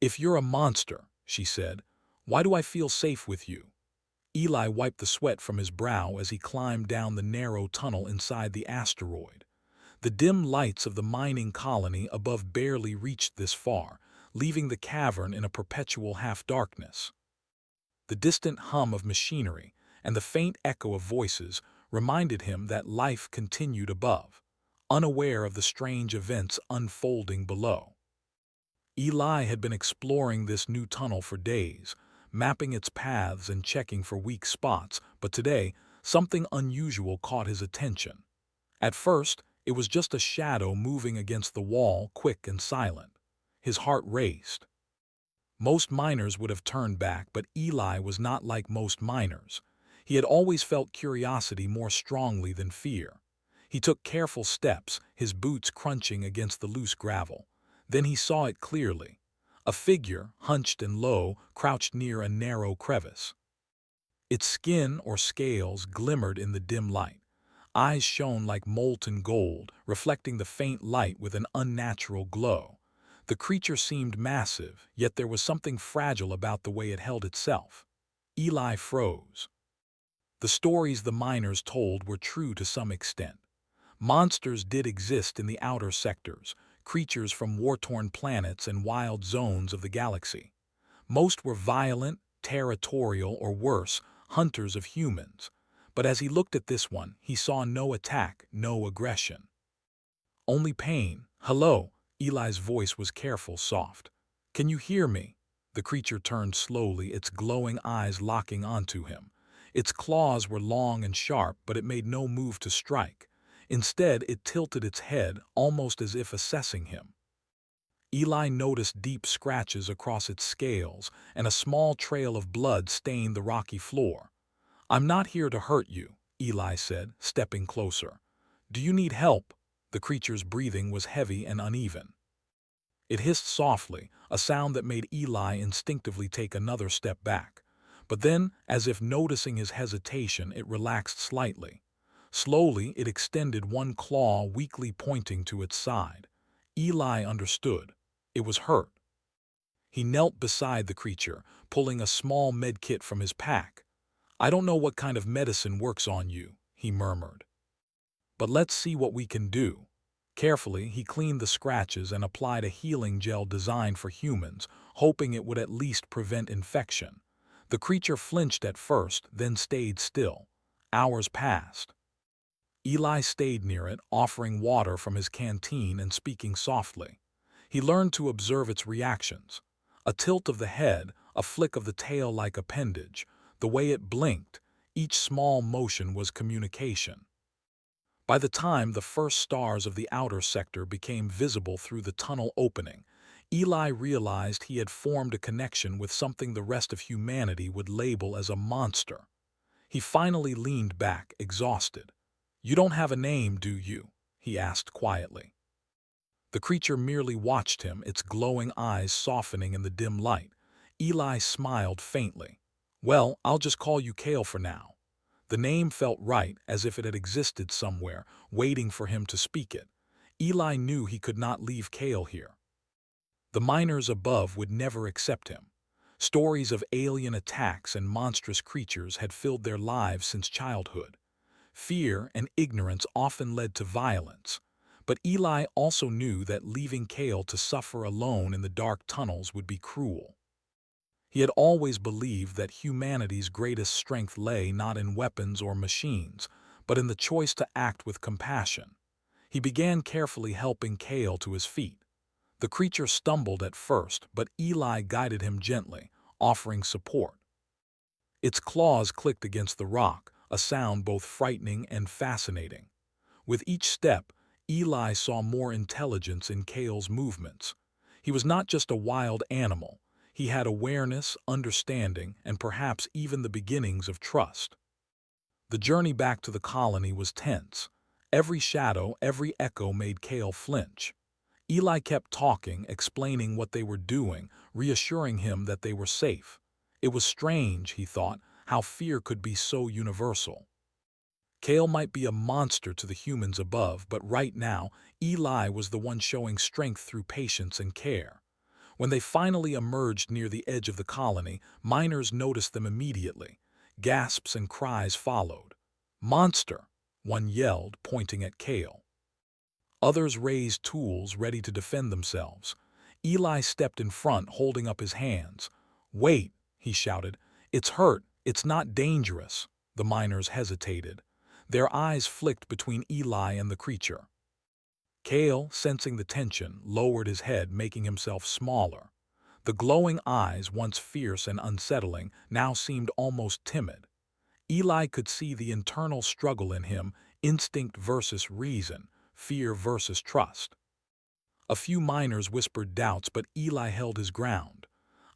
"If you're a monster," she said, "why do I feel safe with you?" Eli wiped the sweat from his brow as he climbed down the narrow tunnel inside the asteroid. The dim lights of the mining colony above barely reached this far, leaving the cavern in a perpetual half-darkness. The distant hum of machinery and the faint echo of voices reminded him that life continued above, unaware of the strange events unfolding below. Eli had been exploring this new tunnel for days, mapping its paths and checking for weak spots, but today, something unusual caught his attention. At first, it was just a shadow moving against the wall, quick and silent. His heart raced. Most miners would have turned back, but Eli was not like most miners. He had always felt curiosity more strongly than fear. He took careful steps, his boots crunching against the loose gravel. Then he saw it clearly. A figure, hunched and low, crouched near a narrow crevice. Its skin or scales glimmered in the dim light. Eyes shone like molten gold, reflecting the faint light with an unnatural glow. The creature seemed massive, yet there was something fragile about the way it held itself. Eli froze. The stories the miners told were true to some extent. Monsters did exist in the outer sectors, creatures from war-torn planets and wild zones of the galaxy. Most were violent, territorial, or worse, hunters of humans. But as he looked at this one, he saw no attack, no aggression. Only pain. "Hello," Eli's voice was careful, soft. "Can you hear me?" The creature turned slowly, its glowing eyes locking onto him. Its claws were long and sharp, but it made no move to strike. Instead, it tilted its head, almost as if assessing him. Eli noticed deep scratches across its scales, and a small trail of blood stained the rocky floor. "I'm not here to hurt you," Eli said, stepping closer. "Do you need help?" The creature's breathing was heavy and uneven. It hissed softly, a sound that made Eli instinctively take another step back. But then, as if noticing his hesitation, it relaxed slightly. Slowly, it extended one claw weakly pointing to its side. Eli understood. It was hurt. He knelt beside the creature, pulling a small medkit from his pack. "I don't know what kind of medicine works on you," he murmured. "But let's see what we can do." Carefully, he cleaned the scratches and applied a healing gel designed for humans, hoping it would at least prevent infection. The creature flinched at first, then stayed still. Hours passed. Eli stayed near it, offering water from his canteen and speaking softly. He learned to observe its reactions. A tilt of the head, a flick of the tail like appendage, the way it blinked, each small motion was communication. By the time the first stars of the outer sector became visible through the tunnel opening, Eli realized he had formed a connection with something the rest of humanity would label as a monster. He finally leaned back, exhausted. "You don't have a name, do you?" he asked quietly. The creature merely watched him, its glowing eyes softening in the dim light. Eli smiled faintly. "Well, I'll just call you Kale for now." The name felt right, as if it had existed somewhere, waiting for him to speak it. Eli knew he could not leave Kale here. The miners above would never accept him. Stories of alien attacks and monstrous creatures had filled their lives since childhood. Fear and ignorance often led to violence. But Eli also knew that leaving Kale to suffer alone in the dark tunnels would be cruel. He had always believed that humanity's greatest strength lay not in weapons or machines, but in the choice to act with compassion. He began carefully helping Kale to his feet. The creature stumbled at first, but Eli guided him gently, offering support. Its claws clicked against the rock, a sound both frightening and fascinating. With each step, Eli saw more intelligence in Kale's movements. He was not just a wild animal. He had awareness, understanding, and perhaps even the beginnings of trust. The journey back to the colony was tense. Every shadow, every echo made Kale flinch. Eli kept talking, explaining what they were doing, reassuring him that they were safe. It was strange, he thought, how fear could be so universal. Kale might be a monster to the humans above, but right now, Eli was the one showing strength through patience and care. When they finally emerged near the edge of the colony, miners noticed them immediately. Gasps and cries followed. "Monster!" one yelled, pointing at Kale. Others raised tools ready to defend themselves. Eli stepped in front, holding up his hands. "Wait," he shouted. "It's hurt. It's not dangerous." The miners hesitated. Their eyes flicked between Eli and the creature. Kale, sensing the tension, lowered his head, making himself smaller. The glowing eyes, once fierce and unsettling, now seemed almost timid. Eli could see the internal struggle in him, instinct versus reason, fear versus trust. A few miners whispered doubts, but Eli held his ground.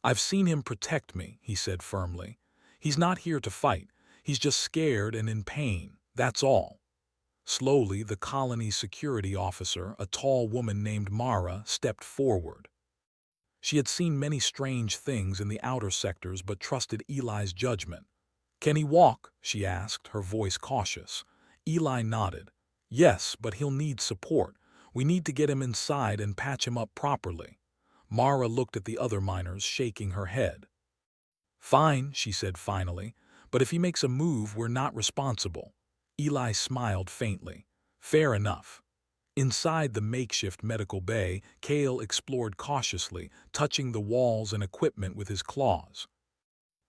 "I've seen him protect me," he said firmly. "He's not here to fight. He's just scared and in pain. That's all." Slowly, the colony's security officer, a tall woman named Mara, stepped forward. She had seen many strange things in the outer sectors but trusted Eli's judgment. "Can he walk?" she asked, her voice cautious. Eli nodded. "Yes, but he'll need support. We need to get him inside and patch him up properly." Mara looked at the other miners, shaking her head. "Fine," she said finally, "but if he makes a move, we're not responsible." Eli smiled faintly. "Fair enough." Inside the makeshift medical bay, Kale explored cautiously, touching the walls and equipment with his claws.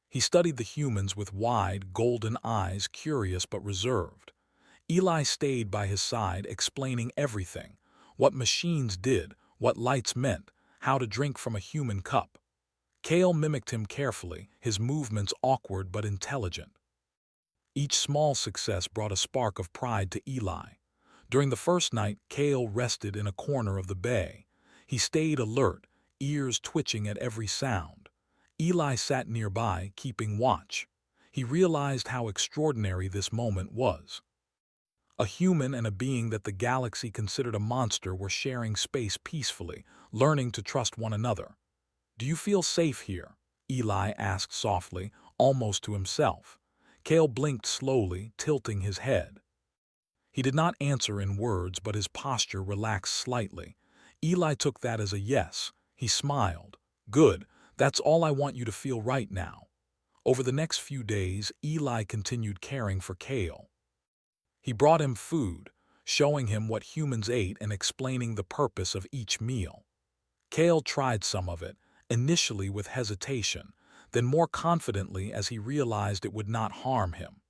He studied the humans with wide, golden eyes, curious but reserved. Eli stayed by his side, explaining everything: what machines did, what lights meant, how to drink from a human cup. Kale mimicked him carefully, his movements awkward but intelligent. Each small success brought a spark of pride to Eli. During the first night, Kale rested in a corner of the bay. He stayed alert, ears twitching at every sound. Eli sat nearby, keeping watch. He realized how extraordinary this moment was. A human and a being that the galaxy considered a monster were sharing space peacefully, learning to trust one another. "Do you feel safe here?" Eli asked softly, almost to himself. Kale blinked slowly, tilting his head. He did not answer in words, but his posture relaxed slightly. Eli took that as a yes. He smiled. "Good, that's all I want you to feel right now." Over the next few days, Eli continued caring for Kale. He brought him food, showing him what humans ate and explaining the purpose of each meal. Kale tried some of it, initially with hesitation, then more confidently as he realized it would not harm him.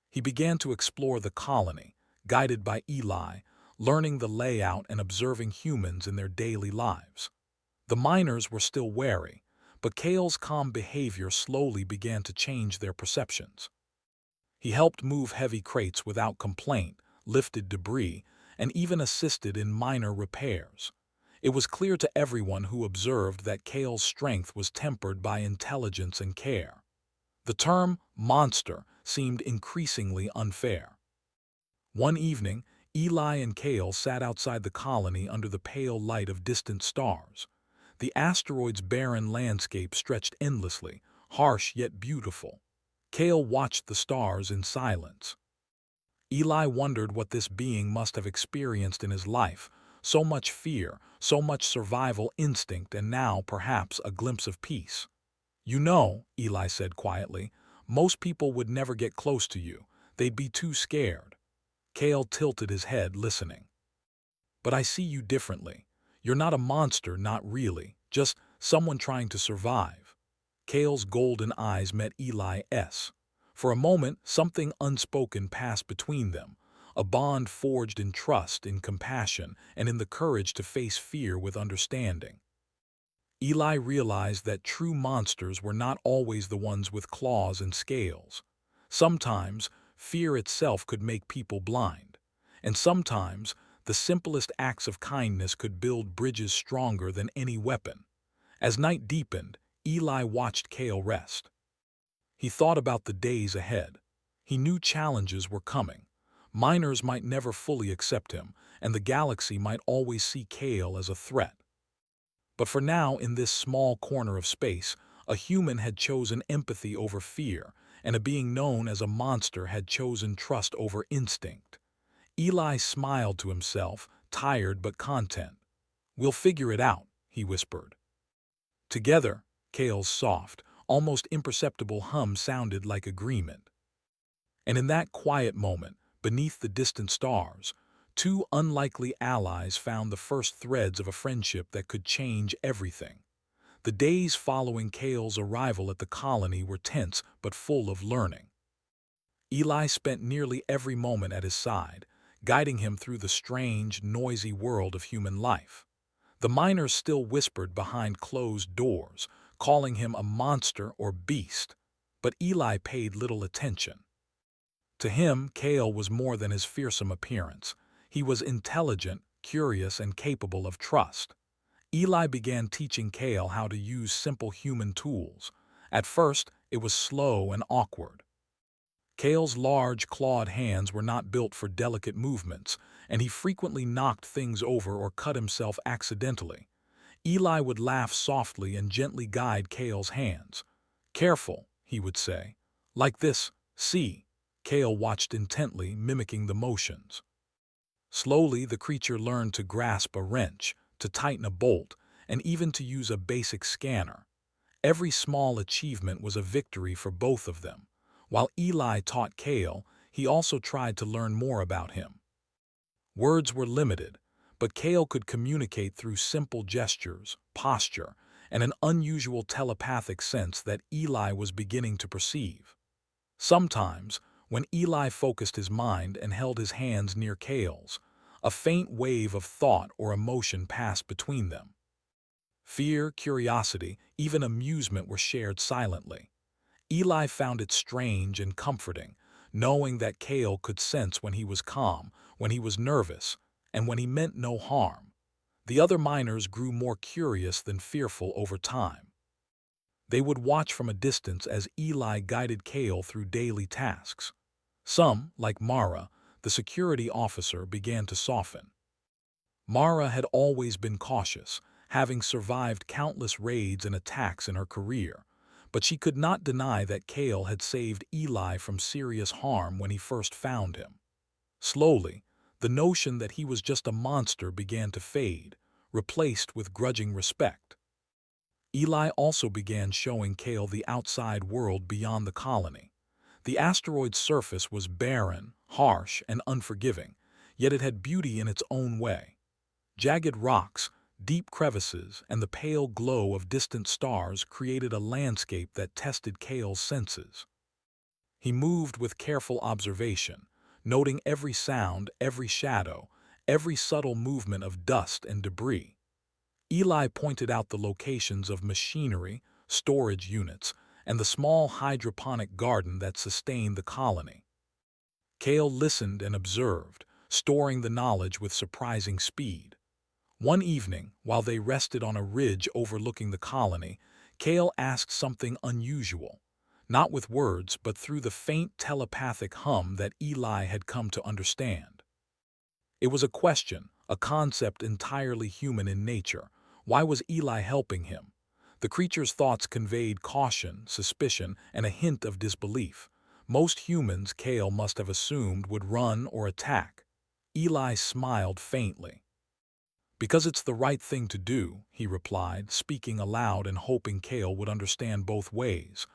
He began to explore the colony, guided by Eli, learning the layout and observing humans in their daily lives. The miners were still wary, but Kale's calm behavior slowly began to change their perceptions. He helped move heavy crates without complaint, lifted debris, and even assisted in minor repairs. It was clear to everyone who observed that Kale's strength was tempered by intelligence and care. The term "monster" seemed increasingly unfair. One evening, Eli and Kale sat outside the colony under the pale light of distant stars. The asteroid's barren landscape stretched endlessly, harsh yet beautiful. Kale watched the stars in silence. Eli wondered what this being must have experienced in his life: so much fear, so much survival instinct, and now, perhaps, a glimpse of peace. "You know," Eli said quietly, "most people would never get close to you. They'd be too scared." Kale tilted his head, listening. "But I see you differently. You're not a monster, not really, just someone trying to survive." Kale's golden eyes met Eli's. For a moment, something unspoken passed between them, a bond forged in trust, in compassion, and in the courage to face fear with understanding. Eli realized that true monsters were not always the ones with claws and scales. Sometimes, fear itself could make people blind. And sometimes, the simplest acts of kindness could build bridges stronger than any weapon. As night deepened, Eli watched Kale rest. He thought about the days ahead. He knew challenges were coming. Miners might never fully accept him, and the galaxy might always see Kale as a threat. But for now, in this small corner of space, a human had chosen empathy over fear, and a being known as a monster had chosen trust over instinct. Eli smiled to himself, tired but content. "We'll figure it out," he whispered. Together, Kale's soft, almost imperceptible hum sounded like agreement. And in that quiet moment, beneath the distant stars, two unlikely allies found the first threads of a friendship that could change everything. The days following Kale's arrival at the colony were tense but full of learning. Eli spent nearly every moment at his side, guiding him through the strange, noisy world of human life. The miners still whispered behind closed doors, calling him a monster or beast, but Eli paid little attention. To him, Kale was more than his fearsome appearance. He was intelligent, curious, and capable of trust. Eli began teaching Kale how to use simple human tools. At first, it was slow and awkward. Kale's large, clawed hands were not built for delicate movements, and he frequently knocked things over or cut himself accidentally. Eli would laugh softly and gently guide Kale's hands. "Careful," he would say. "Like this, see." Kale watched intently, mimicking the motions. Slowly, the creature learned to grasp a wrench, to tighten a bolt, and even to use a basic scanner. Every small achievement was a victory for both of them. While Eli taught Kale, he also tried to learn more about him. Words were limited, but Kale could communicate through simple gestures, posture, and an unusual telepathic sense that Eli was beginning to perceive. Sometimes, when Eli focused his mind and held his hands near Kale's, a faint wave of thought or emotion passed between them. Fear, curiosity, even amusement were shared silently. Eli found it strange and comforting, knowing that Kale could sense when he was calm, when he was nervous, and when he meant no harm. The other miners grew more curious than fearful over time. They would watch from a distance as Eli guided Kale through daily tasks. Some, like Mara, the security officer, began to soften. Mara had always been cautious, having survived countless raids and attacks in her career, but she could not deny that Kale had saved Eli from serious harm when he first found him. Slowly, the notion that he was just a monster began to fade, replaced with grudging respect. Eli also began showing Kale the outside world beyond the colony. The asteroid's surface was barren, harsh, and unforgiving, yet it had beauty in its own way. Jagged rocks, deep crevices, and the pale glow of distant stars created a landscape that tested Kale's senses. He moved with careful observation, noting every sound, every shadow, every subtle movement of dust and debris. Eli pointed out the locations of machinery, storage units, and the small hydroponic garden that sustained the colony. Kale listened and observed, storing the knowledge with surprising speed. One evening, while they rested on a ridge overlooking the colony, Kale asked something unusual, not with words but through the faint telepathic hum that Eli had come to understand. It was a question, a concept entirely human in nature. Why was Eli helping him? The creature's thoughts conveyed caution, suspicion, and a hint of disbelief. Most humans, Kale must have assumed, would run or attack. Eli smiled faintly. "Because it's the right thing to do," he replied, speaking aloud and hoping Kale would understand both ways.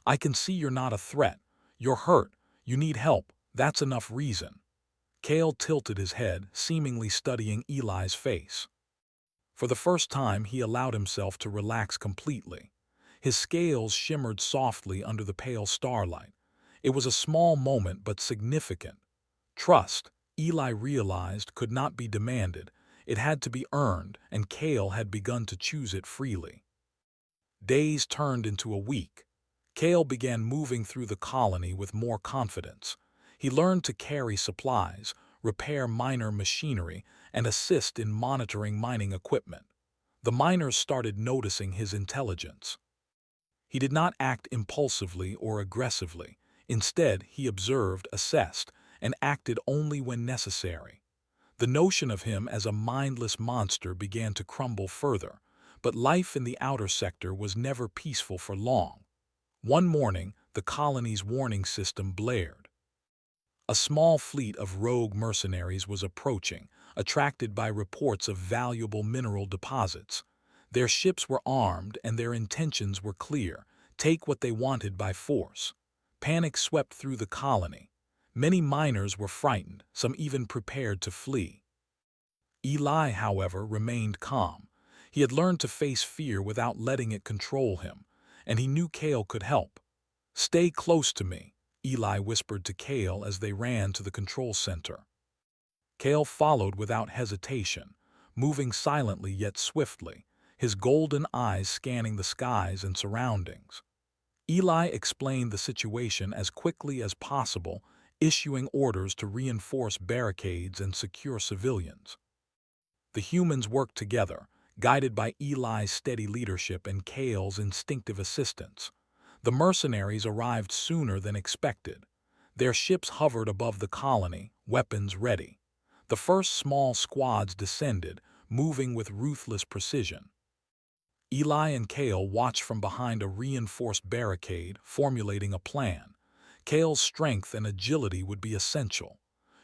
"I can see you're not a threat. You're hurt. You need help. That's enough reason." Kale tilted his head, seemingly studying Eli's face. For the first time, he allowed himself to relax completely. His scales shimmered softly under the pale starlight. It was a small moment but significant. Trust, Eli realized, could not be demanded. It had to be earned, and Kale had begun to choose it freely. Days turned into a week. Kale began moving through the colony with more confidence. He learned to carry supplies, repair minor machinery, and assist in monitoring mining equipment. The miners started noticing his intelligence. He did not act impulsively or aggressively. Instead, he observed, assessed, and acted only when necessary. The notion of him as a mindless monster began to crumble further, but life in the outer sector was never peaceful for long. One morning, the colony's warning system blared. A small fleet of rogue mercenaries was approaching, attracted by reports of valuable mineral deposits. Their ships were armed and their intentions were clear: take what they wanted by force. Panic swept through the colony. Many miners were frightened, some even prepared to flee. Eli, however, remained calm. He had learned to face fear without letting it control him, and he knew Kale could help. "Stay close to me," Eli whispered to Kale as they ran to the control center. Kale followed without hesitation, moving silently yet swiftly, his golden eyes scanning the skies and surroundings. Eli explained the situation as quickly as possible, issuing orders to reinforce barricades and secure civilians. The humans worked together, guided by Eli's steady leadership and Kale's instinctive assistance. The mercenaries arrived sooner than expected. Their ships hovered above the colony, weapons ready. The first small squads descended, moving with ruthless precision. Eli and Kale watched from behind a reinforced barricade, formulating a plan. Kale's strength and agility would be essential.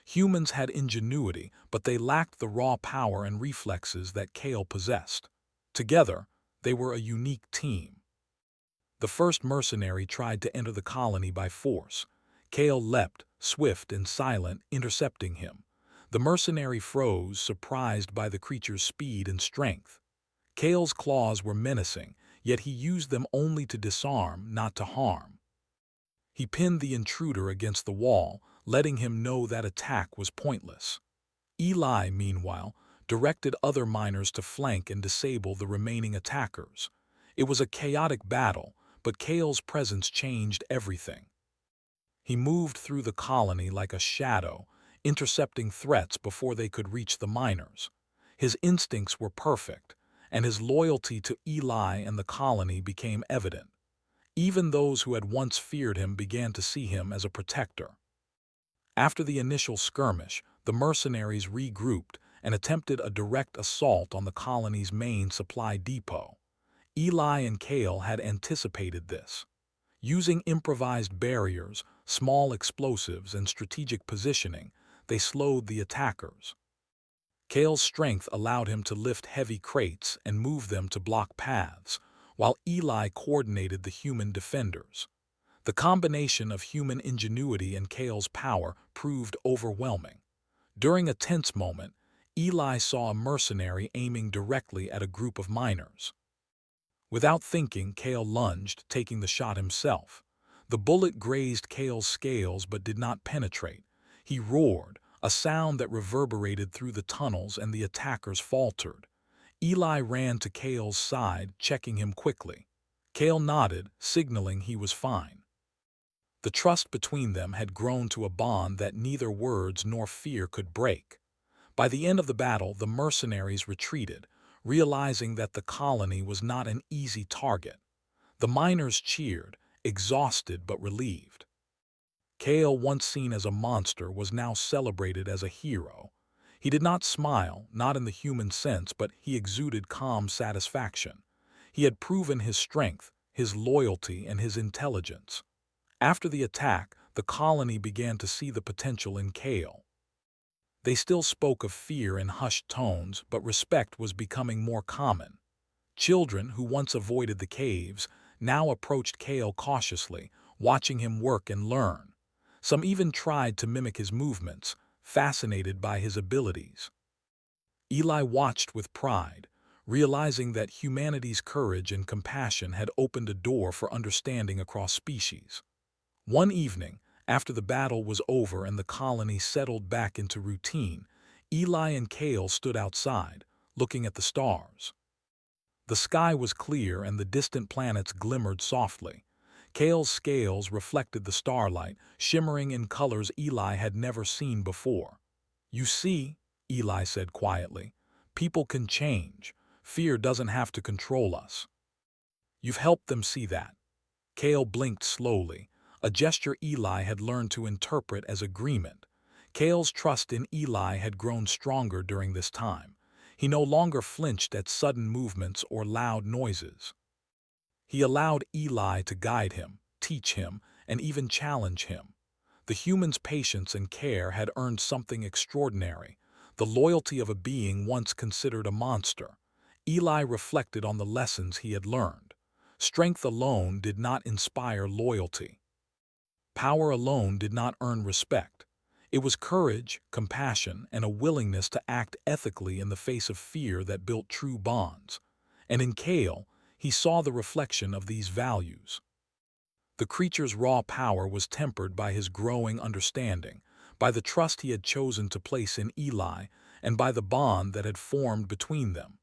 Humans had ingenuity, but they lacked the raw power and reflexes that Kale possessed. Together, they were a unique team. The first mercenary tried to enter the colony by force. Kale leapt, swift and silent, intercepting him. The mercenary froze, surprised by the creature's speed and strength. Kale's claws were menacing, yet he used them only to disarm, not to harm. He pinned the intruder against the wall, letting him know that attack was pointless. Eli, meanwhile, directed other miners to flank and disable the remaining attackers. It was a chaotic battle, but Kale's presence changed everything. He moved through the colony like a shadow, intercepting threats before they could reach the miners. His instincts were perfect, and his loyalty to Eli and the colony became evident. Even those who had once feared him began to see him as a protector. After the initial skirmish, the mercenaries regrouped and attempted a direct assault on the colony's main supply depot. Eli and Kale had anticipated this. Using improvised barriers, small explosives, and strategic positioning, they slowed the attackers. Kale's strength allowed him to lift heavy crates and move them to block paths, while Eli coordinated the human defenders. The combination of human ingenuity and Kale's power proved overwhelming. During a tense moment, Eli saw a mercenary aiming directly at a group of miners. Without thinking, Kale lunged, taking the shot himself. The bullet grazed Kale's scales but did not penetrate. He roared, a sound that reverberated through the tunnels, and the attackers faltered. Eli ran to Kale's side, checking him quickly. Kale nodded, signaling he was fine. The trust between them had grown to a bond that neither words nor fear could break. By the end of the battle, the mercenaries retreated, realizing that the colony was not an easy target. The miners cheered, exhausted but relieved. Kale, once seen as a monster, was now celebrated as a hero. He did not smile, not in the human sense, but he exuded calm satisfaction. He had proven his strength, his loyalty, and his intelligence. After the attack, the colony began to see the potential in Kale. They still spoke of fear in hushed tones, but respect was becoming more common. Children, who once avoided the caves, now approached Kale cautiously, watching him work and learn. Some even tried to mimic his movements, fascinated by his abilities. Eli watched with pride, realizing that humanity's courage and compassion had opened a door for understanding across species. One evening, after the battle was over and the colony settled back into routine, Eli and Kale stood outside, looking at the stars. The sky was clear and the distant planets glimmered softly. Kale's scales reflected the starlight, shimmering in colors Eli had never seen before. "You see," Eli said quietly, "people can change. Fear doesn't have to control us." "You've helped them see that." Kale blinked slowly, a gesture Eli had learned to interpret as agreement. Kale's trust in Eli had grown stronger during this time. He no longer flinched at sudden movements or loud noises. He allowed Eli to guide him, teach him, and even challenge him. The human's patience and care had earned something extraordinary, the loyalty of a being once considered a monster. Eli reflected on the lessons he had learned. Strength alone did not inspire loyalty. Power alone did not earn respect. It was courage, compassion, and a willingness to act ethically in the face of fear that built true bonds. And in Kale, he saw the reflection of these values. The creature's raw power was tempered by his growing understanding, by the trust he had chosen to place in Eli, and by the bond that had formed between them.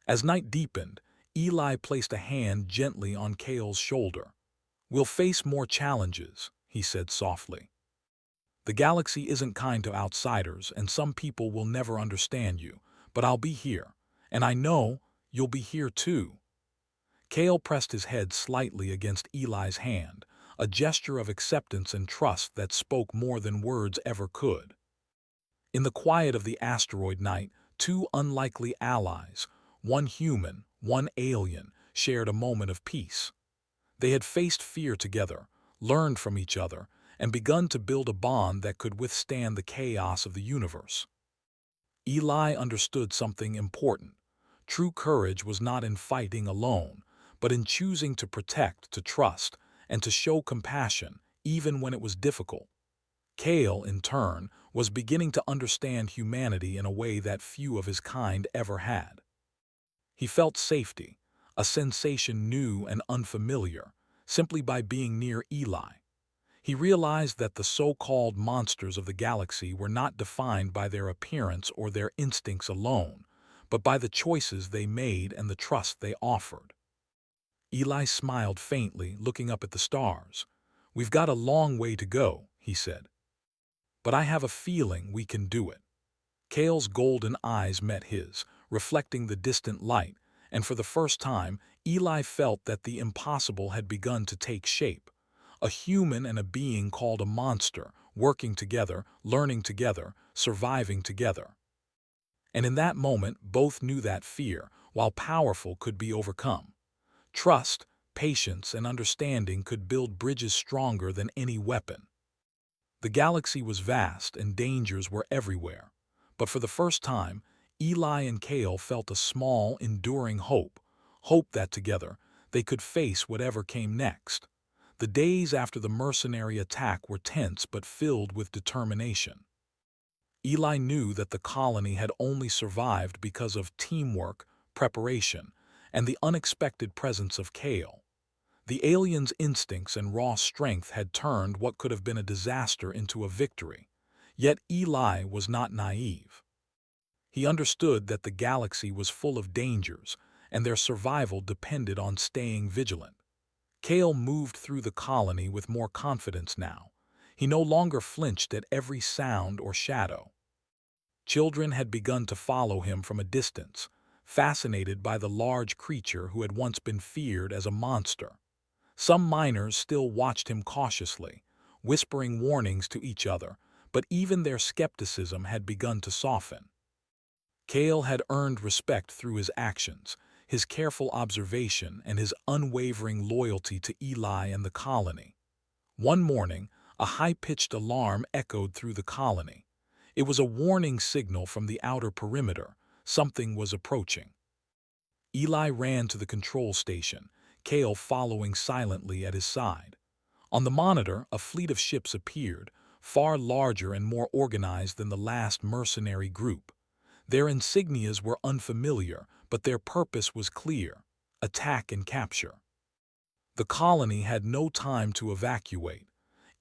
As night deepened, Eli placed a hand gently on Kale's shoulder. "We'll face more challenges," he said softly. "The galaxy isn't kind to outsiders, and some people will never understand you, but I'll be here, and I know you'll be here too." Kale pressed his head slightly against Eli's hand, a gesture of acceptance and trust that spoke more than words ever could. In the quiet of the asteroid night, two unlikely allies, one human, one alien, shared a moment of peace. They had faced fear together, learned from each other, and begun to build a bond that could withstand the chaos of the universe. Eli understood something important. True courage was not in fighting alone, but in choosing to protect, to trust, and to show compassion, even when it was difficult. Kale, in turn, was beginning to understand humanity in a way that few of his kind ever had. He felt safety, a sensation new and unfamiliar, simply by being near Eli. He realized that the so-called monsters of the galaxy were not defined by their appearance or their instincts alone, but by the choices they made and the trust they offered. Eli smiled faintly, looking up at the stars. "We've got a long way to go," he said. "But I have a feeling we can do it." Kale's golden eyes met his, reflecting the distant light, and for the first time, Eli felt that the impossible had begun to take shape. A human and a being called a monster, working together, learning together, surviving together. And in that moment, both knew that fear, while powerful, could be overcome. Trust, patience, and understanding could build bridges stronger than any weapon. The galaxy was vast and dangers were everywhere. But for the first time, Eli and Kale felt a small, enduring hope that together they could face whatever came next. The days after the mercenary attack were tense but filled with determination. Eli knew that the colony had only survived because of teamwork, preparation, and the unexpected presence of Kale. The alien's instincts and raw strength had turned what could have been a disaster into a victory. Yet Eli was not naive. He understood that the galaxy was full of dangers, and their survival depended on staying vigilant. Kale moved through the colony with more confidence now. He no longer flinched at every sound or shadow. Children had begun to follow him from a distance, fascinated by the large creature who had once been feared as a monster. Some miners still watched him cautiously, whispering warnings to each other, but even their skepticism had begun to soften. Kale had earned respect through his actions, his careful observation, and his unwavering loyalty to Eli and the colony. One morning, a high-pitched alarm echoed through the colony. It was a warning signal from the outer perimeter. Something was approaching. Eli ran to the control station, Kale following silently at his side. On the monitor, a fleet of ships appeared, far larger and more organized than the last mercenary group. Their insignias were unfamiliar, but their purpose was clear: attack and capture. The colony had no time to evacuate.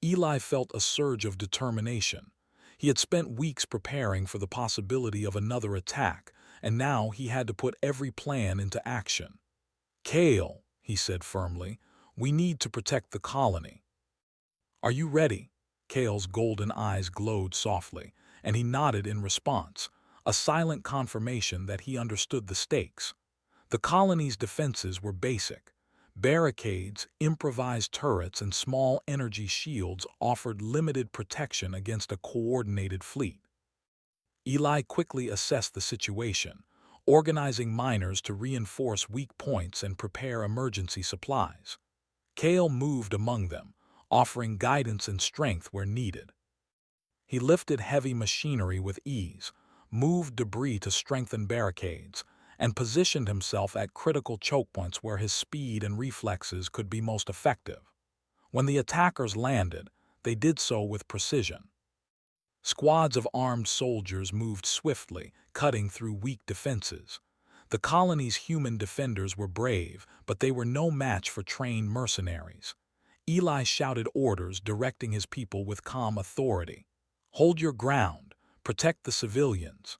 Eli felt a surge of determination. He had spent weeks preparing for the possibility of another attack, and now he had to put every plan into action. "Kale," he said firmly, "we need to protect the colony." "Are you ready?" Kale's golden eyes glowed softly, and he nodded in response, a silent confirmation that he understood the stakes. The colony's defenses were basic. Barricades, improvised turrets, and small energy shields offered limited protection against a coordinated fleet. Eli quickly assessed the situation, organizing miners to reinforce weak points and prepare emergency supplies. Kale moved among them, offering guidance and strength where needed. He lifted heavy machinery with ease, moved debris to strengthen barricades, and positioned himself at critical choke points where his speed and reflexes could be most effective. When the attackers landed, they did so with precision. Squads of armed soldiers moved swiftly, cutting through weak defenses. The colony's human defenders were brave, but they were no match for trained mercenaries. Eli shouted orders, directing his people with calm authority. "Hold your ground. Protect the civilians.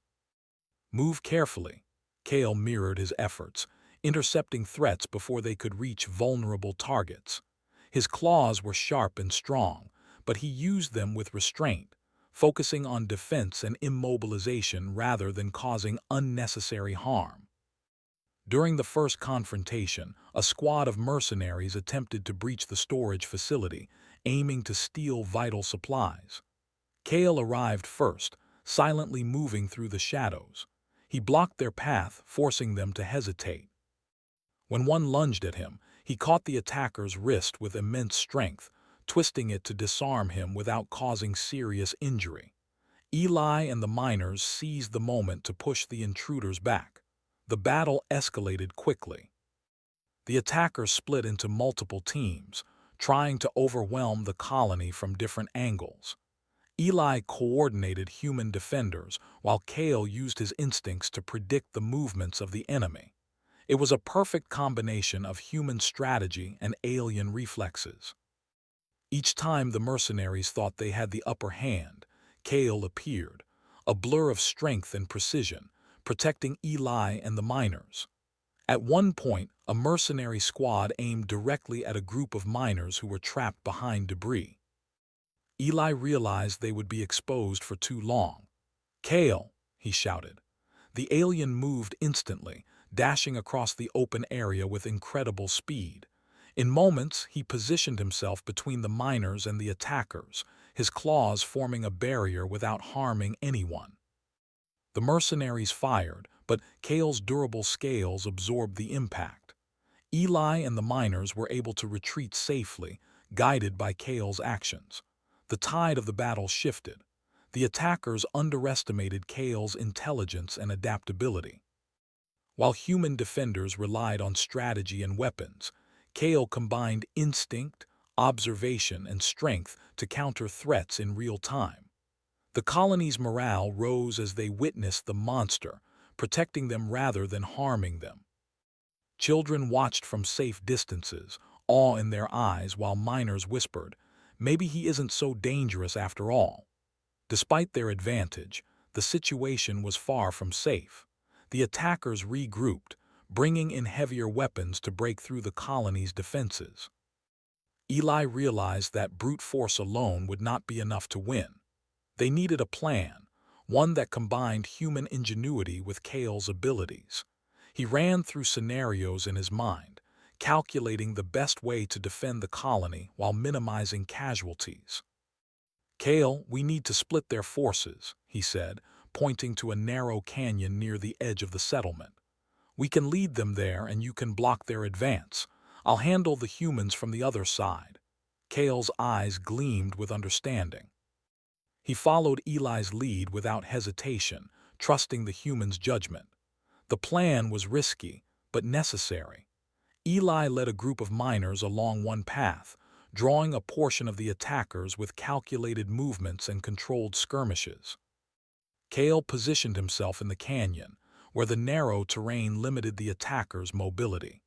Move carefully." Kale mirrored his efforts, intercepting threats before they could reach vulnerable targets. His claws were sharp and strong, but he used them with restraint, focusing on defense and immobilization rather than causing unnecessary harm. During the first confrontation, a squad of mercenaries attempted to breach the storage facility, aiming to steal vital supplies. Kale arrived first, silently moving through the shadows. He blocked their path, forcing them to hesitate. When one lunged at him, he caught the attacker's wrist with immense strength, twisting it to disarm him without causing serious injury. Eli and the miners seized the moment to push the intruders back. The battle escalated quickly. The attackers split into multiple teams, trying to overwhelm the colony from different angles. Eli coordinated human defenders, while Kale used his instincts to predict the movements of the enemy. It was a perfect combination of human strategy and alien reflexes. Each time the mercenaries thought they had the upper hand, Kale appeared, a blur of strength and precision, protecting Eli and the miners. At one point, a mercenary squad aimed directly at a group of miners who were trapped behind debris. Eli realized they would be exposed for too long. "Kale!" he shouted. The alien moved instantly, dashing across the open area with incredible speed. In moments, he positioned himself between the miners and the attackers, his claws forming a barrier without harming anyone. The mercenaries fired, but Kale's durable scales absorbed the impact. Eli and the miners were able to retreat safely, guided by Kale's actions. The tide of the battle shifted. The attackers underestimated Kale's intelligence and adaptability. While human defenders relied on strategy and weapons, Kale combined instinct, observation, and strength to counter threats in real time. The colony's morale rose as they witnessed the monster, protecting them rather than harming them. Children watched from safe distances, awe in their eyes, while miners whispered, "Maybe he isn't so dangerous after all." Despite their advantage, the situation was far from safe. The attackers regrouped, bringing in heavier weapons to break through the colony's defenses. Eli realized that brute force alone would not be enough to win. They needed a plan, one that combined human ingenuity with Kale's abilities. He ran through scenarios in his mind, calculating the best way to defend the colony while minimizing casualties. "Kale, we need to split their forces," he said, pointing to a narrow canyon near the edge of the settlement. "We can lead them there and you can block their advance. I'll handle the humans from the other side." Kale's eyes gleamed with understanding. He followed Eli's lead without hesitation, trusting the humans' judgment. The plan was risky, but necessary. Eli led a group of miners along one path, drawing a portion of the attackers with calculated movements and controlled skirmishes. Kale positioned himself in the canyon, where the narrow terrain limited the attackers' mobility.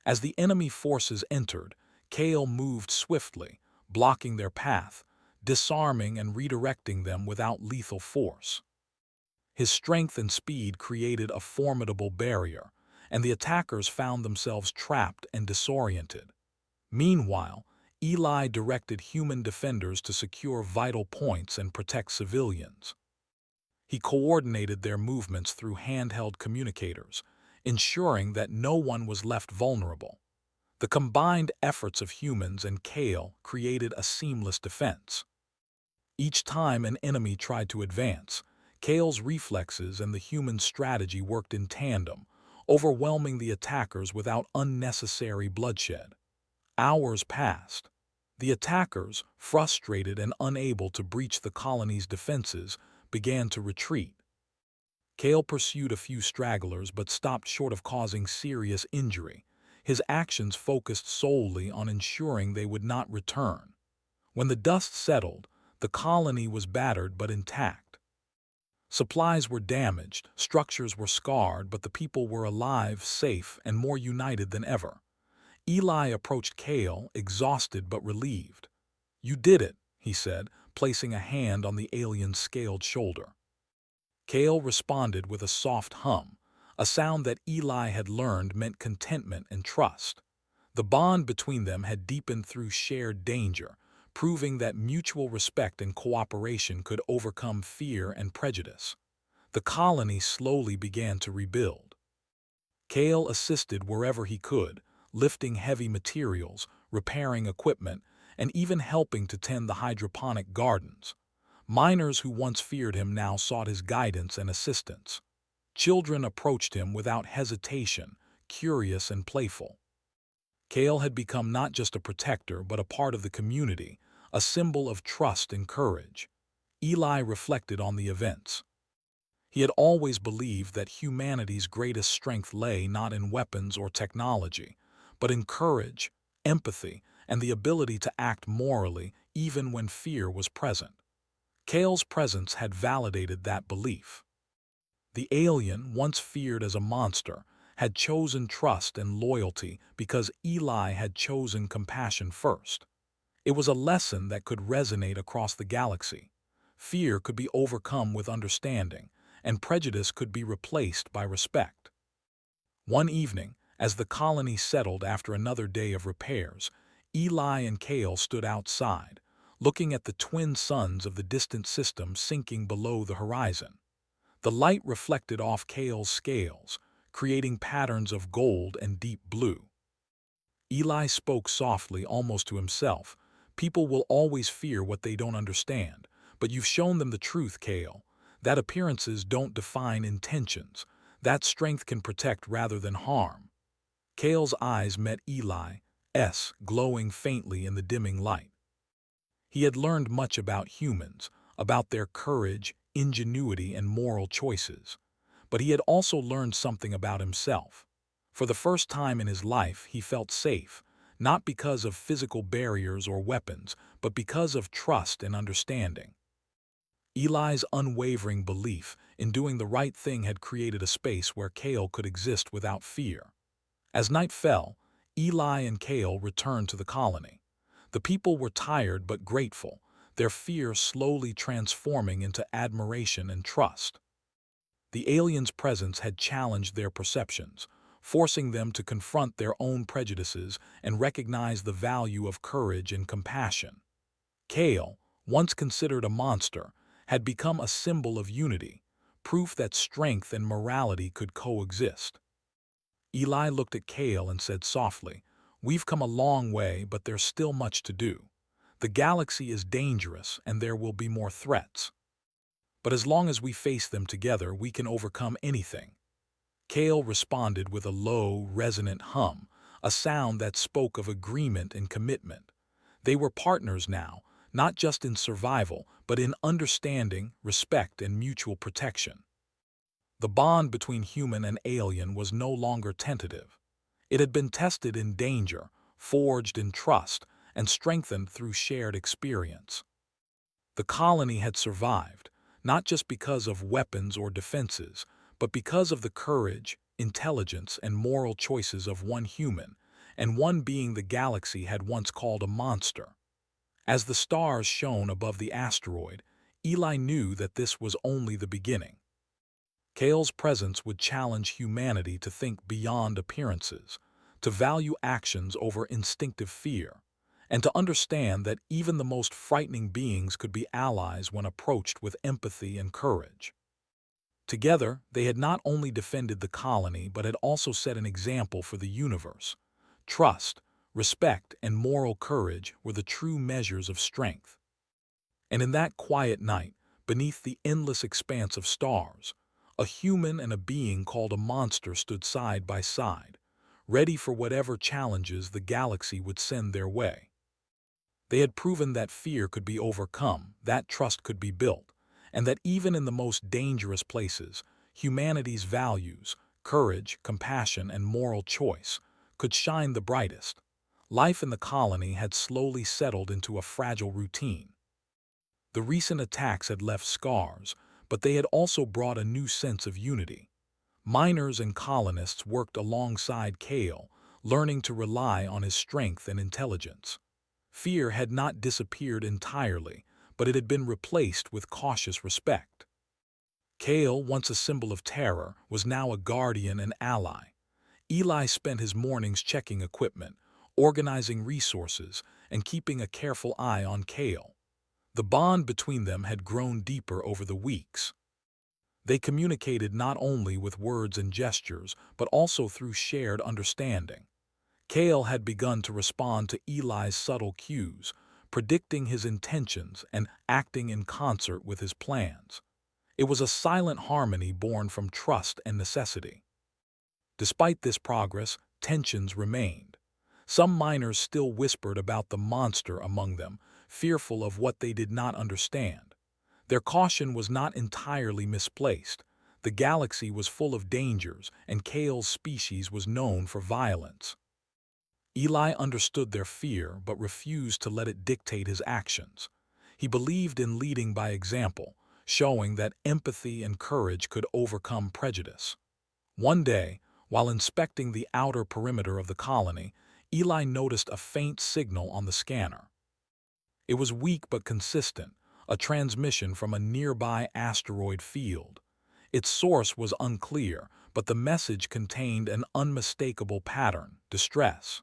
As the enemy forces entered, Kale moved swiftly, blocking their path, disarming and redirecting them without lethal force. His strength and speed created a formidable barrier, and the attackers found themselves trapped and disoriented. Meanwhile, Eli directed human defenders to secure vital points and protect civilians. He coordinated their movements through handheld communicators, ensuring that no one was left vulnerable. The combined efforts of humans and Kale created a seamless defense. Each time an enemy tried to advance, Kale's reflexes and the human strategy worked in tandem, overwhelming the attackers without unnecessary bloodshed. Hours passed. The attackers, frustrated and unable to breach the colony's defenses, began to retreat. Kale pursued a few stragglers but stopped short of causing serious injury. His actions focused solely on ensuring they would not return. When the dust settled, the colony was battered but intact. Supplies were damaged, structures were scarred, but the people were alive, safe, and more united than ever. Eli approached Kale, exhausted but relieved. "You did it," he said, placing a hand on the alien's scaled shoulder. Kale responded with a soft hum, a sound that Eli had learned meant contentment and trust. The bond between them had deepened through shared danger, proving that mutual respect and cooperation could overcome fear and prejudice. The colony slowly began to rebuild. Kale assisted wherever he could, lifting heavy materials, repairing equipment, and even helping to tend the hydroponic gardens. Miners who once feared him now sought his guidance and assistance. Children approached him without hesitation, curious and playful. Kale had become not just a protector but a part of the community, a symbol of trust and courage. Eli reflected on the events. He had always believed that humanity's greatest strength lay not in weapons or technology, but in courage, empathy, and the ability to act morally even when fear was present. Kale's presence had validated that belief. The alien, once feared as a monster, had chosen trust and loyalty because Eli had chosen compassion first. It was a lesson that could resonate across the galaxy. Fear could be overcome with understanding, and prejudice could be replaced by respect. One evening, as the colony settled after another day of repairs, Eli and Kale stood outside, looking at the twin suns of the distant system sinking below the horizon. The light reflected off Kale's scales, creating patterns of gold and deep blue. Eli spoke softly, almost to himself. "People will always fear what they don't understand, but you've shown them the truth, Kale. That appearances don't define intentions. That strength can protect rather than harm." Kale's eyes met Eli's, glowing faintly in the dimming light. He had learned much about humans, about their courage, ingenuity, and moral choices. But he had also learned something about himself. For the first time in his life, he felt safe, not because of physical barriers or weapons, but because of trust and understanding. Eli's unwavering belief in doing the right thing had created a space where Kale could exist without fear. As night fell, Eli and Kale returned to the colony. The people were tired but grateful, their fear slowly transforming into admiration and trust. The alien's presence had challenged their perceptions, forcing them to confront their own prejudices and recognize the value of courage and compassion. Kale, once considered a monster, had become a symbol of unity, proof that strength and morality could coexist. Eli looked at Kale and said softly, "We've come a long way, but there's still much to do. The galaxy is dangerous, and there will be more threats. But as long as we face them together, we can overcome anything." Kale responded with a low, resonant hum, a sound that spoke of agreement and commitment. They were partners now, not just in survival, but in understanding, respect, and mutual protection. The bond between human and alien was no longer tentative. It had been tested in danger, forged in trust, and strengthened through shared experience. The colony had survived, not just because of weapons or defenses, but because of the courage, intelligence, and moral choices of one human, and one being the galaxy had once called a monster. As the stars shone above the asteroid, Eli knew that this was only the beginning. Kale's presence would challenge humanity to think beyond appearances, to value actions over instinctive fear, and to understand that even the most frightening beings could be allies when approached with empathy and courage. Together, they had not only defended the colony but had also set an example for the universe. Trust, respect, and moral courage were the true measures of strength. And in that quiet night, beneath the endless expanse of stars, a human and a being called a monster stood side by side, ready for whatever challenges the galaxy would send their way. They had proven that fear could be overcome, that trust could be built, and that even in the most dangerous places, humanity's values, courage, compassion, and moral choice, could shine the brightest. Life in the colony had slowly settled into a fragile routine. The recent attacks had left scars, but they had also brought a new sense of unity. Miners and colonists worked alongside Kale, learning to rely on his strength and intelligence. Fear had not disappeared entirely, but it had been replaced with cautious respect. Kale, once a symbol of terror, was now a guardian and ally. Eli spent his mornings checking equipment, organizing resources, and keeping a careful eye on Kale. The bond between them had grown deeper over the weeks. They communicated not only with words and gestures, but also through shared understanding. Kale had begun to respond to Eli's subtle cues, predicting his intentions and acting in concert with his plans. It was a silent harmony born from trust and necessity. Despite this progress, tensions remained. Some miners still whispered about the monster among them, fearful of what they did not understand. Their caution was not entirely misplaced. The galaxy was full of dangers, and Kale's species was known for violence. Eli understood their fear but refused to let it dictate his actions. He believed in leading by example, showing that empathy and courage could overcome prejudice. One day, while inspecting the outer perimeter of the colony, Eli noticed a faint signal on the scanner. It was weak but consistent, a transmission from a nearby asteroid field. Its source was unclear, but the message contained an unmistakable pattern: distress.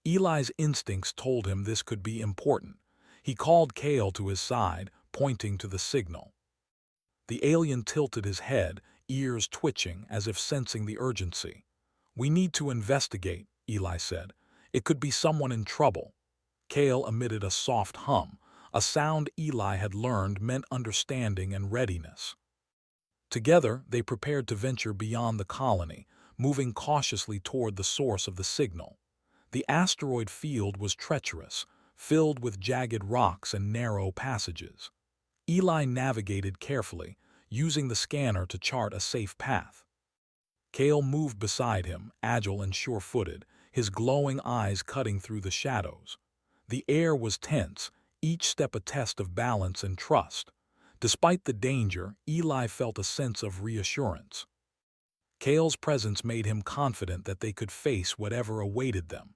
Eli's instincts told him this could be important. He called Kale to his side, pointing to the signal. The alien tilted his head, ears twitching as if sensing the urgency. "We need to investigate," Eli said. "It could be someone in trouble." Kale emitted a soft hum, a sound Eli had learned meant understanding and readiness. Together, they prepared to venture beyond the colony, moving cautiously toward the source of the signal. The asteroid field was treacherous, filled with jagged rocks and narrow passages. Eli navigated carefully, using the scanner to chart a safe path. Kale moved beside him, agile and sure-footed, his glowing eyes cutting through the shadows. The air was tense, each step a test of balance and trust. Despite the danger, Eli felt a sense of reassurance. Kale's presence made him confident that they could face whatever awaited them.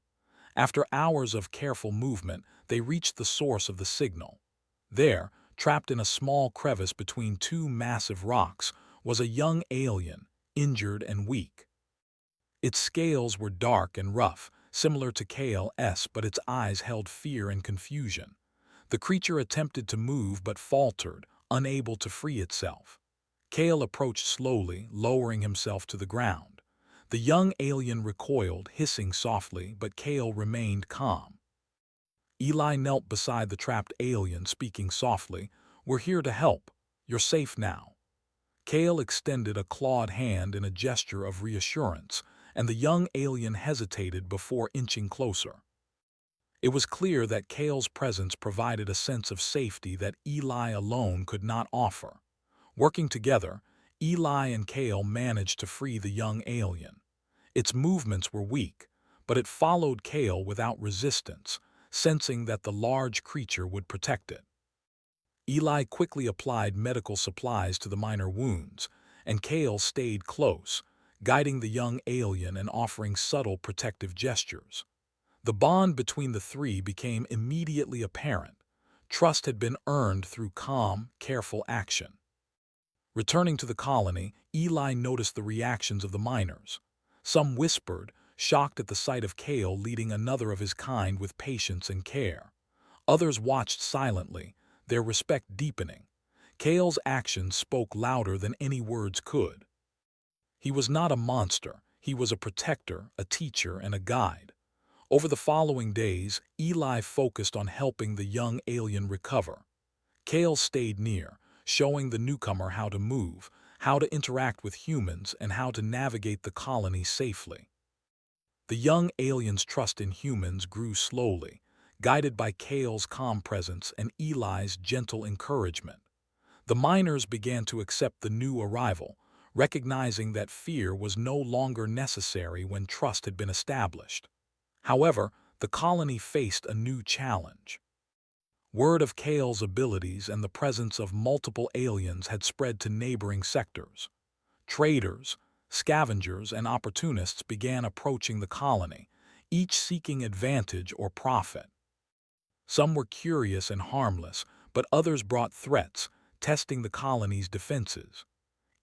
After hours of careful movement, they reached the source of the signal. There, trapped in a small crevice between two massive rocks, was a young alien, injured and weak. Its scales were dark and rough, similar to Kale's, but its eyes held fear and confusion. The creature attempted to move but faltered, unable to free itself. Kale approached slowly, lowering himself to the ground. The young alien recoiled, hissing softly, but Kale remained calm. Eli knelt beside the trapped alien, speaking softly, "We're here to help. You're safe now." Kale extended a clawed hand in a gesture of reassurance, and the young alien hesitated before inching closer. It was clear that Kale's presence provided a sense of safety that Eli alone could not offer. Working together, Eli and Kale managed to free the young alien. Its movements were weak, but it followed Kale without resistance, sensing that the large creature would protect it. Eli quickly applied medical supplies to the minor wounds, and Kale stayed close, guiding the young alien and offering subtle protective gestures. The bond between the three became immediately apparent. Trust had been earned through calm, careful action. Returning to the colony, Eli noticed the reactions of the miners. Some whispered, shocked at the sight of Kale leading another of his kind with patience and care. Others watched silently, their respect deepening. Kale's actions spoke louder than any words could. He was not a monster, he was a protector, a teacher, and a guide. Over the following days, Eli focused on helping the young alien recover. Kale stayed near, showing the newcomer how to move, how to interact with humans, and how to navigate the colony safely. The young alien's trust in humans grew slowly, guided by Kale's calm presence and Eli's gentle encouragement. The miners began to accept the new arrival, recognizing that fear was no longer necessary when trust had been established. However, the colony faced a new challenge. Word of Kale's abilities and the presence of multiple aliens had spread to neighboring sectors. Traders, scavengers, and opportunists began approaching the colony, each seeking advantage or profit. Some were curious and harmless, but others brought threats, testing the colony's defenses.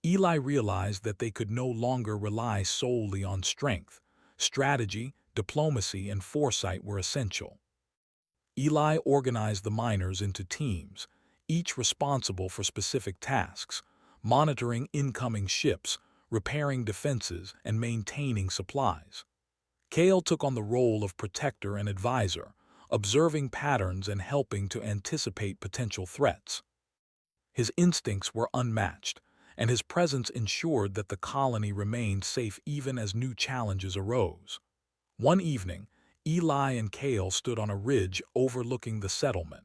Eli realized that they could no longer rely solely on strength. Strategy, diplomacy, and foresight were essential. Eli organized the miners into teams, each responsible for specific tasks, monitoring incoming ships, repairing defenses, and maintaining supplies. Kale took on the role of protector and advisor, observing patterns and helping to anticipate potential threats. His instincts were unmatched, and his presence ensured that the colony remained safe even as new challenges arose. One evening, Eli and Kale stood on a ridge overlooking the settlement.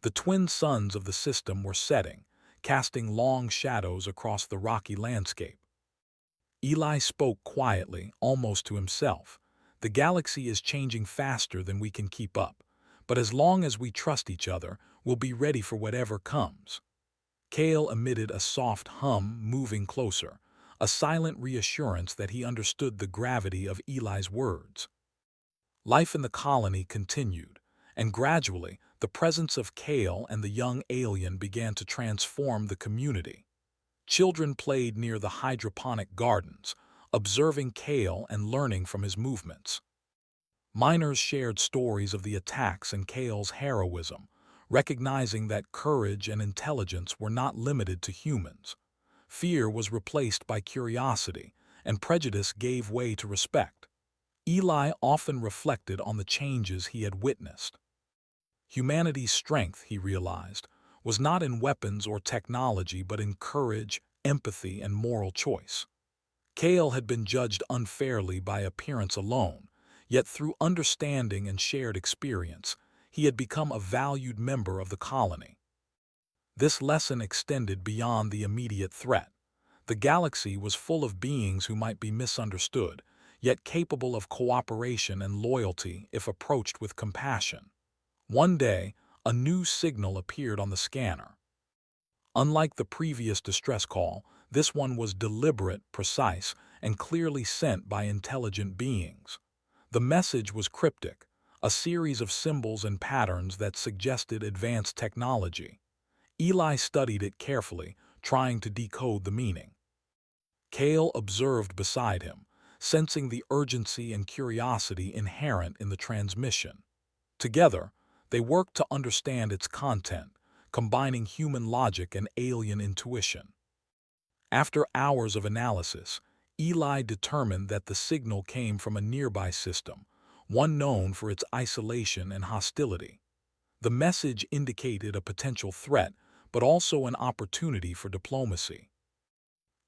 The twin suns of the system were setting, casting long shadows across the rocky landscape. Eli spoke quietly, almost to himself. "The galaxy is changing faster than we can keep up, but as long as we trust each other, we'll be ready for whatever comes." Kale emitted a soft hum, moving closer, a silent reassurance that he understood the gravity of Eli's words. Life in the colony continued, and gradually, the presence of Kale and the young alien began to transform the community. Children played near the hydroponic gardens, observing Kale and learning from his movements. Miners shared stories of the attacks and Kale's heroism, recognizing that courage and intelligence were not limited to humans. Fear was replaced by curiosity, and prejudice gave way to respect. Eli often reflected on the changes he had witnessed. Humanity's strength, he realized, was not in weapons or technology but in courage, empathy, and moral choice. Kale had been judged unfairly by appearance alone, yet through understanding and shared experience, he had become a valued member of the colony. This lesson extended beyond the immediate threat. The galaxy was full of beings who might be misunderstood, yet capable of cooperation and loyalty if approached with compassion. One day, a new signal appeared on the scanner. Unlike the previous distress call, this one was deliberate, precise, and clearly sent by intelligent beings. The message was cryptic, a series of symbols and patterns that suggested advanced technology. Eli studied it carefully, trying to decode the meaning. Kale observed beside him, sensing the urgency and curiosity inherent in the transmission. Together, they worked to understand its content, combining human logic and alien intuition. After hours of analysis, Eli determined that the signal came from a nearby system, one known for its isolation and hostility. The message indicated a potential threat, but also an opportunity for diplomacy.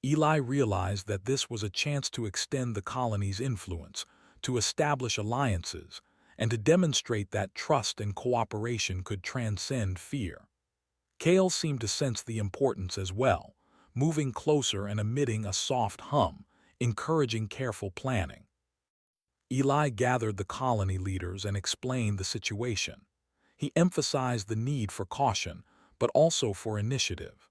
Eli realized that this was a chance to extend the colony's influence, to establish alliances, and to demonstrate that trust and cooperation could transcend fear. Kale seemed to sense the importance as well, moving closer and emitting a soft hum, encouraging careful planning. Eli gathered the colony leaders and explained the situation. He emphasized the need for caution, but also for initiative.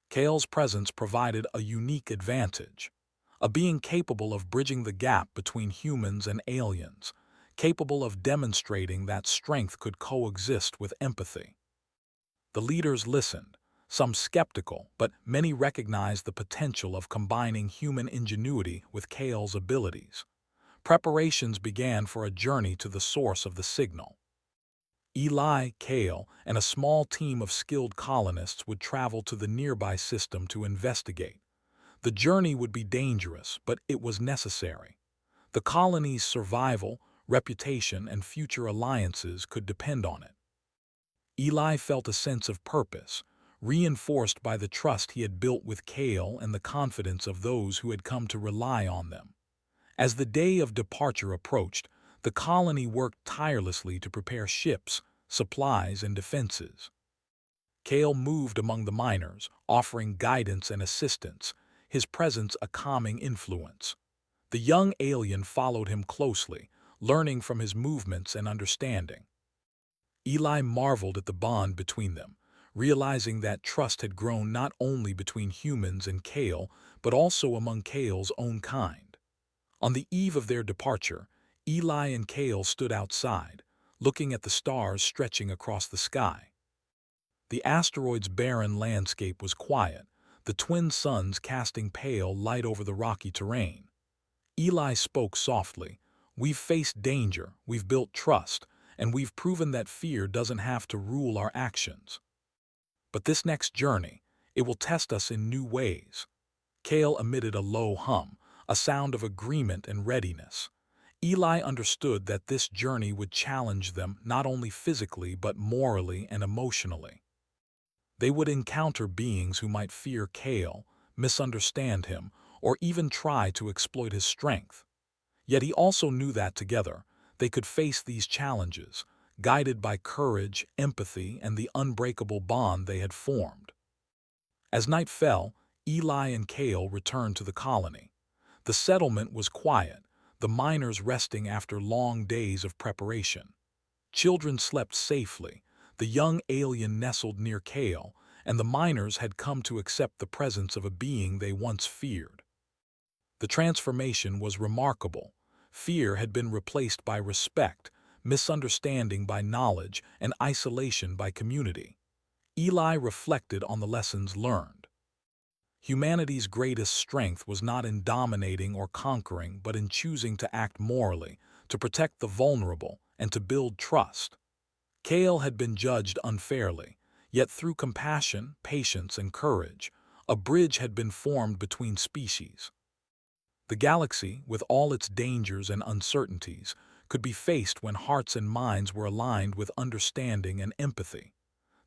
Kale's presence provided a unique advantage, a being capable of bridging the gap between humans and aliens, capable of demonstrating that strength could coexist with empathy. The leaders listened, some skeptical, but many recognized the potential of combining human ingenuity with Kale's abilities. Preparations began for a journey to the source of the signal. Eli, Kale, and a small team of skilled colonists would travel to the nearby system to investigate. The journey would be dangerous, but it was necessary. The colony's survival, reputation, and future alliances could depend on it. Eli felt a sense of purpose, reinforced by the trust he had built with Kale and the confidence of those who had come to rely on them. As the day of departure approached, the colony worked tirelessly to prepare ships, supplies, and defenses. Kale moved among the miners, offering guidance and assistance, his presence a calming influence. The young alien followed him closely, learning from his movements and understanding. Eli marveled at the bond between them, realizing that trust had grown not only between humans and Kale, but also among Kale's own kind. On the eve of their departure, Eli and Kale stood outside, looking at the stars stretching across the sky. The asteroid's barren landscape was quiet, the twin suns casting pale light over the rocky terrain. Eli spoke softly. "We've faced danger, we've built trust, and we've proven that fear doesn't have to rule our actions. But this next journey, it will test us in new ways." Kale emitted a low hum, a sound of agreement and readiness. Eli understood that this journey would challenge them not only physically but morally and emotionally. They would encounter beings who might fear Kale, misunderstand him, or even try to exploit his strength. Yet he also knew that together, they could face these challenges, guided by courage, empathy, and the unbreakable bond they had formed. As night fell, Eli and Kale returned to the colony. The settlement was quiet, the miners resting after long days of preparation. Children slept safely, the young alien nestled near Kale, and the miners had come to accept the presence of a being they once feared. The transformation was remarkable. Fear had been replaced by respect, misunderstanding by knowledge, and isolation by community. Eli reflected on the lessons learned. Humanity's greatest strength was not in dominating or conquering, but in choosing to act morally, to protect the vulnerable, and to build trust. Kale had been judged unfairly, yet through compassion, patience, and courage, a bridge had been formed between species. The galaxy, with all its dangers and uncertainties, could be faced when hearts and minds were aligned with understanding and empathy.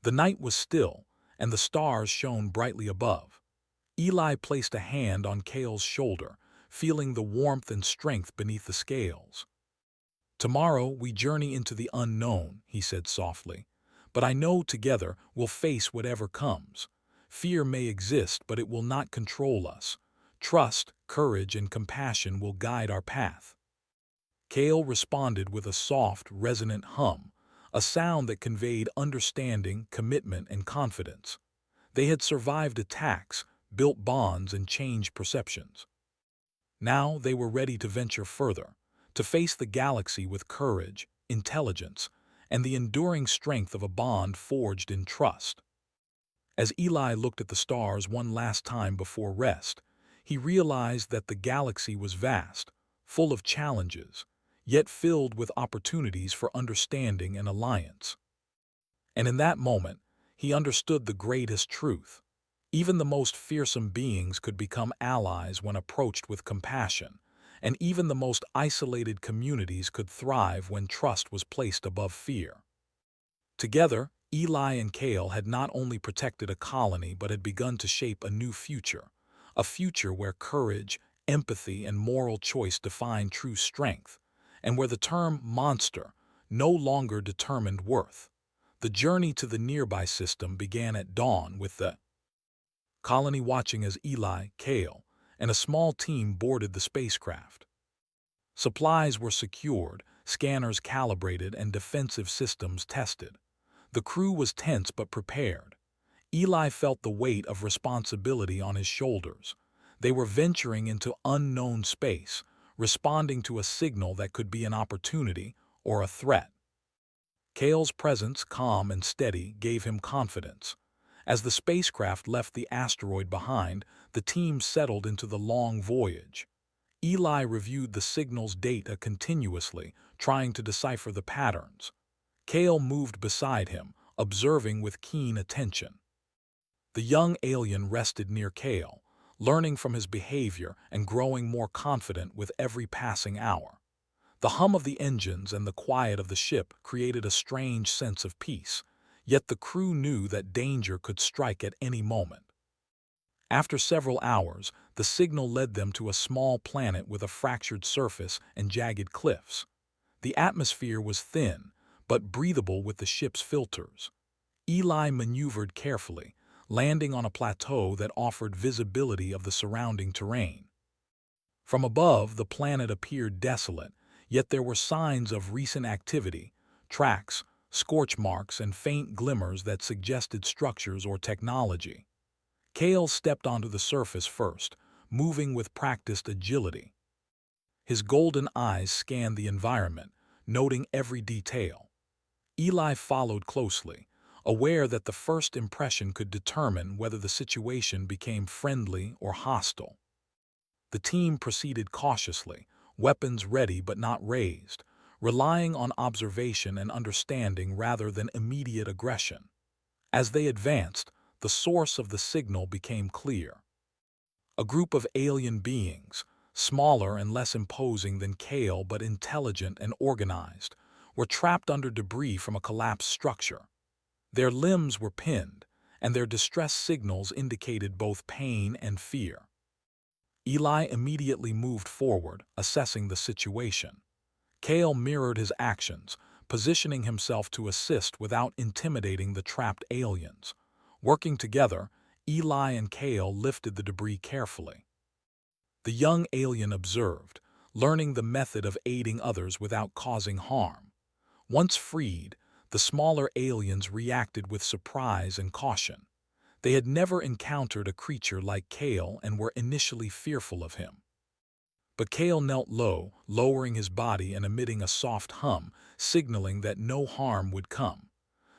The night was still, and the stars shone brightly above. Eli placed a hand on Kale's shoulder, feeling the warmth and strength beneath the scales. "Tomorrow we journey into the unknown," he said softly. "But I know together we'll face whatever comes. Fear may exist, but it will not control us. Trust, courage, and compassion will guide our path." Kale responded with a soft, resonant hum, a sound that conveyed understanding, commitment, and confidence. They had survived attacks, built bonds, and changed perceptions. Now they were ready to venture further, to face the galaxy with courage, intelligence, and the enduring strength of a bond forged in trust. As Eli looked at the stars one last time before rest, he realized that the galaxy was vast, full of challenges, yet filled with opportunities for understanding and alliance. And in that moment, he understood the greatest truth. Even the most fearsome beings could become allies when approached with compassion, and even the most isolated communities could thrive when trust was placed above fear. Together, Eli and Kale had not only protected a colony but had begun to shape a new future, a future where courage, empathy, and moral choice defined true strength, and where the term monster no longer determined worth. The journey to the nearby system began at dawn with the colony watching as Eli, Kale, and a small team boarded the spacecraft. Supplies were secured, scanners calibrated, and defensive systems tested. The crew was tense but prepared. Eli felt the weight of responsibility on his shoulders. They were venturing into unknown space, responding to a signal that could be an opportunity or a threat. Kale's presence, calm and steady, gave him confidence. As the spacecraft left the asteroid behind, the team settled into the long voyage. Eli reviewed the signal's data continuously, trying to decipher the patterns. Kale moved beside him, observing with keen attention. The young alien rested near Kale, learning from his behavior and growing more confident with every passing hour. The hum of the engines and the quiet of the ship created a strange sense of peace, yet the crew knew that danger could strike at any moment. After several hours, the signal led them to a small planet with a fractured surface and jagged cliffs. The atmosphere was thin, but breathable with the ship's filters. Eli maneuvered carefully, landing on a plateau that offered visibility of the surrounding terrain. From above, the planet appeared desolate, yet there were signs of recent activity, tracks, scorch marks, and faint glimmers that suggested structures or technology. Kale stepped onto the surface first, moving with practiced agility. His golden eyes scanned the environment, noting every detail. Eli followed closely, aware that the first impression could determine whether the situation became friendly or hostile. The team proceeded cautiously, weapons ready but not raised, relying on observation and understanding rather than immediate aggression. As they advanced, the source of the signal became clear. A group of alien beings, smaller and less imposing than Kale but intelligent and organized, were trapped under debris from a collapsed structure. Their limbs were pinned, and their distress signals indicated both pain and fear. Eli immediately moved forward, assessing the situation. Kale mirrored his actions, positioning himself to assist without intimidating the trapped aliens. Working together, Eli and Kale lifted the debris carefully. The young alien observed, learning the method of aiding others without causing harm. Once freed, the smaller aliens reacted with surprise and caution. They had never encountered a creature like Kale and were initially fearful of him. But Kale knelt low, lowering his body and emitting a soft hum, signaling that no harm would come.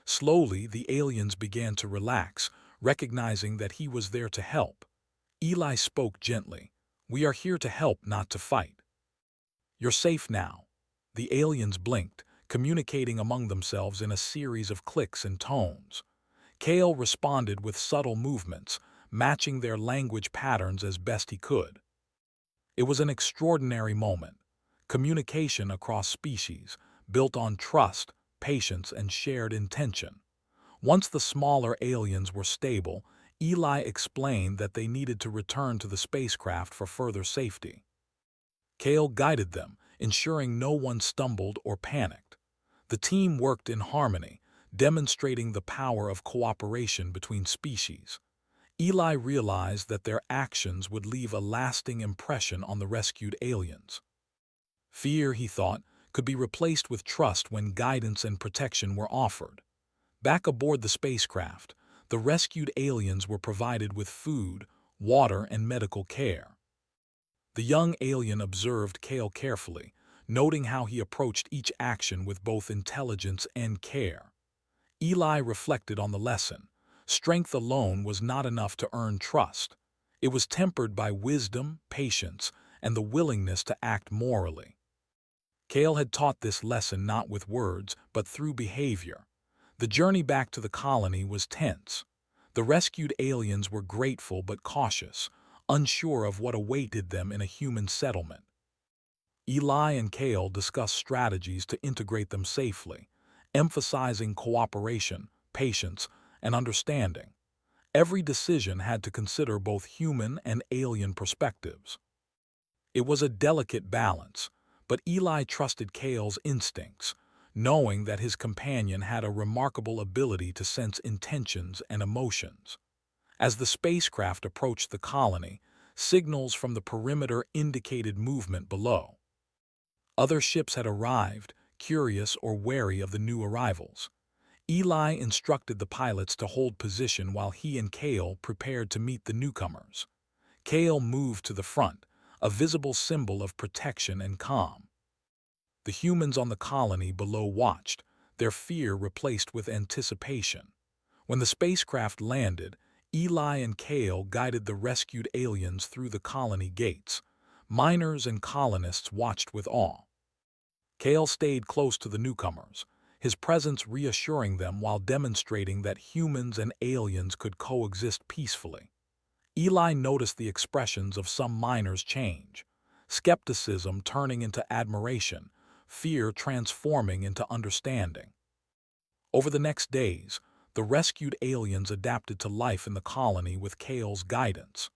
Slowly, the aliens began to relax, recognizing that he was there to help. Eli spoke gently, "We are here to help, not to fight. You're safe now." The aliens blinked, communicating among themselves in a series of clicks and tones. Kale responded with subtle movements, matching their language patterns as best he could. It was an extraordinary moment. Communication across species, built on trust, patience, and shared intention. Once the smaller aliens were stable, Eli explained that they needed to return to the spacecraft for further safety. Kale guided them, ensuring no one stumbled or panicked. The team worked in harmony, demonstrating the power of cooperation between species. Eli realized that their actions would leave a lasting impression on the rescued aliens. Fear, he thought, could be replaced with trust when guidance and protection were offered. Back aboard the spacecraft, the rescued aliens were provided with food, water, and medical care. The young alien observed Kale carefully, noting how he approached each action with both intelligence and care. Eli reflected on the lesson. Strength alone was not enough to earn trust. It was tempered by wisdom, patience, and the willingness to act morally. Kale had taught this lesson not with words, but through behavior. The journey back to the colony was tense. The rescued aliens were grateful but cautious, unsure of what awaited them in a human settlement. Eli and Kale discussed strategies to integrate them safely, emphasizing cooperation, patience, and understanding. Every decision had to consider both human and alien perspectives. It was a delicate balance, but Eli trusted Kale's instincts, knowing that his companion had a remarkable ability to sense intentions and emotions. As the spacecraft approached the colony, signals from the perimeter indicated movement below. Other ships had arrived, curious or wary of the new arrivals. Eli instructed the pilots to hold position while he and Kale prepared to meet the newcomers. Kale moved to the front, a visible symbol of protection and calm. The humans on the colony below watched, their fear replaced with anticipation. When the spacecraft landed, Eli and Kale guided the rescued aliens through the colony gates. Miners and colonists watched with awe. Kale stayed close to the newcomers, his presence reassuring them while demonstrating that humans and aliens could coexist peacefully. Eli noticed the expressions of some miners change, skepticism turning into admiration, fear transforming into understanding. Over the next days, the rescued aliens adapted to life in the colony with Kale's guidance.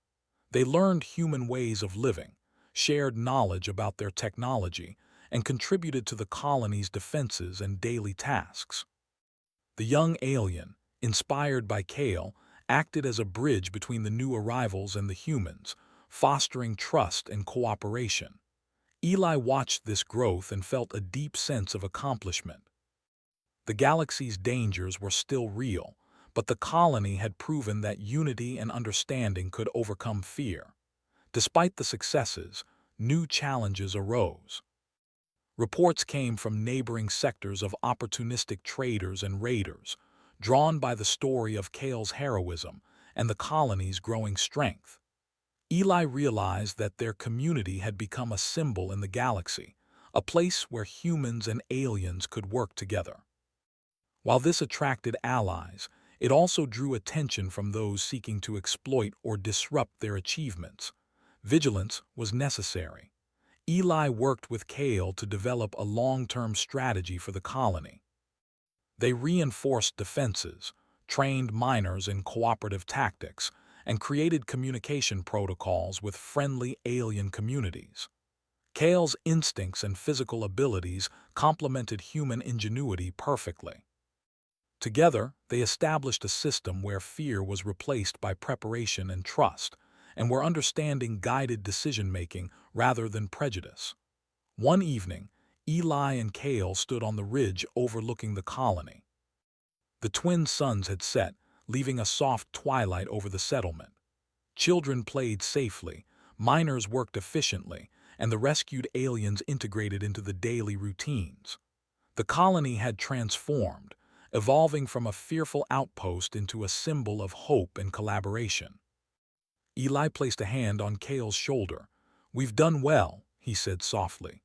They learned human ways of living, shared knowledge about their technology, and contributed to the colony's defenses and daily tasks. The young alien, inspired by Kale, acted as a bridge between the new arrivals and the humans, fostering trust and cooperation. Eli watched this growth and felt a deep sense of accomplishment. The galaxy's dangers were still real, but the colony had proven that unity and understanding could overcome fear. Despite the successes, new challenges arose. Reports came from neighboring sectors of opportunistic traders and raiders, drawn by the story of Kale's heroism and the colony's growing strength. Eli realized that their community had become a symbol in the galaxy, a place where humans and aliens could work together. While this attracted allies, it also drew attention from those seeking to exploit or disrupt their achievements. Vigilance was necessary. Eli worked with Kale to develop a long-term strategy for the colony. They reinforced defenses, trained miners in cooperative tactics, and created communication protocols with friendly alien communities. Kale's instincts and physical abilities complemented human ingenuity perfectly. Together, they established a system where fear was replaced by preparation and trust, and where understanding guided decision-making rather than prejudice. One evening, Eli and Kale stood on the ridge overlooking the colony. The twin suns had set, leaving a soft twilight over the settlement. Children played safely, miners worked efficiently, and the rescued aliens integrated into the daily routines. The colony had transformed, evolving from a fearful outpost into a symbol of hope and collaboration. Eli placed a hand on Kale's shoulder. "We've done well," he said softly.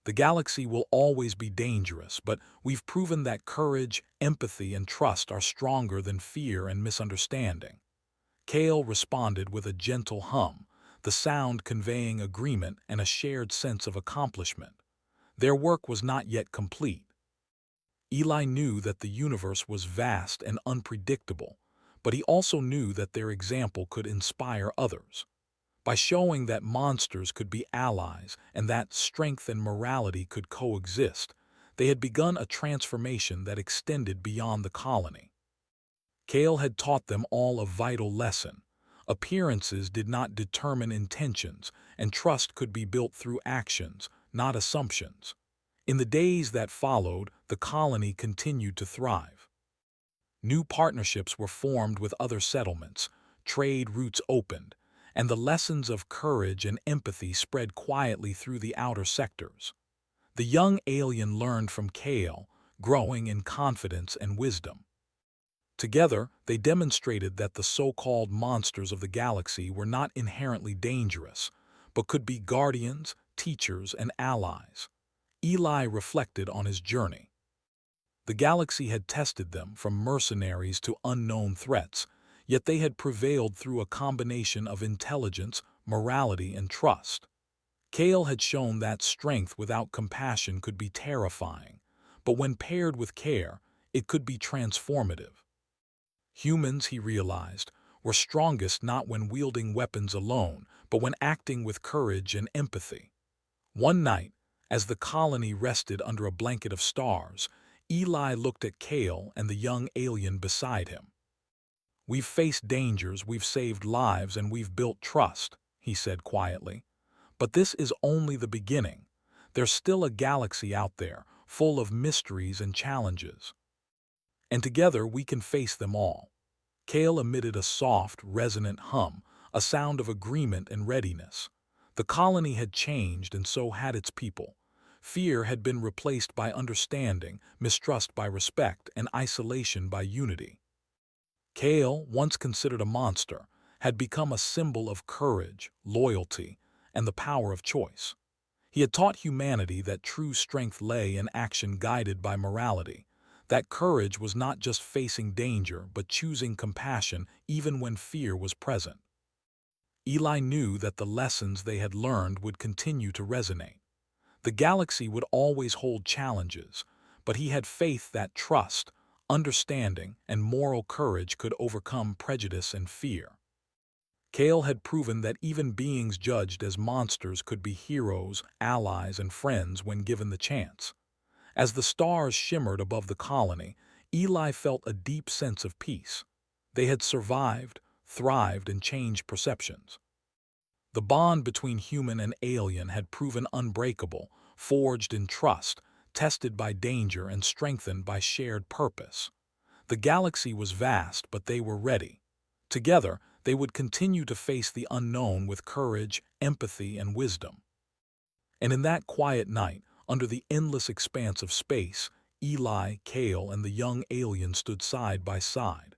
"The galaxy will always be dangerous, but we've proven that courage, empathy, and trust are stronger than fear and misunderstanding." Kale responded with a gentle hum, the sound conveying agreement and a shared sense of accomplishment. Their work was not yet complete. Eli knew that the universe was vast and unpredictable, but he also knew that their example could inspire others. By showing that monsters could be allies and that strength and morality could coexist, they had begun a transformation that extended beyond the colony. Kale had taught them all a vital lesson. Appearances did not determine intentions, and trust could be built through actions, not assumptions. In the days that followed, the colony continued to thrive. New partnerships were formed with other settlements, trade routes opened, and the lessons of courage and empathy spread quietly through the outer sectors. The young alien learned from Kale, growing in confidence and wisdom. Together, they demonstrated that the so-called monsters of the galaxy were not inherently dangerous, but could be guardians, teachers, and allies. Eli reflected on his journey. The galaxy had tested them from mercenaries to unknown threats, yet they had prevailed through a combination of intelligence, morality, and trust. Kale had shown that strength without compassion could be terrifying, but when paired with care, it could be transformative. Humans, he realized, were strongest not when wielding weapons alone, but when acting with courage and empathy. One night, as the colony rested under a blanket of stars, Eli looked at Kale and the young alien beside him. "We've faced dangers, we've saved lives, and we've built trust," he said quietly. "But this is only the beginning. There's still a galaxy out there, full of mysteries and challenges. And together we can face them all." Kale emitted a soft, resonant hum, a sound of agreement and readiness. The colony had changed, and so had its people. Fear had been replaced by understanding, mistrust by respect, and isolation by unity. Kale, once considered a monster, had become a symbol of courage, loyalty, and the power of choice. He had taught humanity that true strength lay in action guided by morality, that courage was not just facing danger but choosing compassion even when fear was present. Eli knew that the lessons they had learned would continue to resonate. The galaxy would always hold challenges, but he had faith that trust, understanding, and moral courage could overcome prejudice and fear. Kale had proven that even beings judged as monsters could be heroes, allies, and friends when given the chance. As the stars shimmered above the colony, Eli felt a deep sense of peace. They had survived, thrived, and changed perceptions. The bond between human and alien had proven unbreakable, forged in trust, tested by danger, and strengthened by shared purpose. The galaxy was vast, but they were ready. Together, they would continue to face the unknown with courage, empathy, and wisdom. And in that quiet night, under the endless expanse of space, Eli, Kale, and the young alien stood side by side.